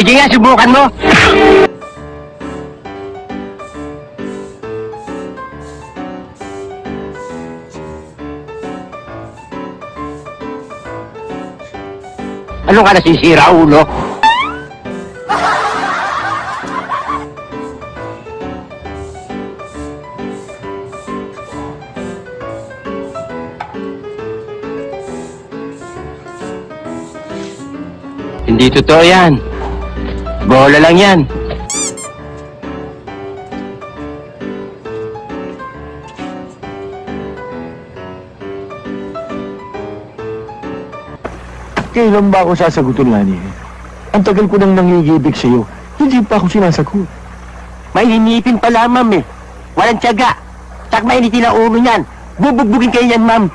Sige nga, subukan mo. Ano ka nasisira, ulo? Hindi totoo yan. Bola lang yan. Kailan ba ako sasagutin, Lani? Ang tagal ko nang nangigibig sa'yo. Hindi pa ako sinasagot. May hinipin pala, ma'am eh. Walang tiyaga. Tsak mainitin ang ulo niyan. Bubugbugin kayo yan, ma'am.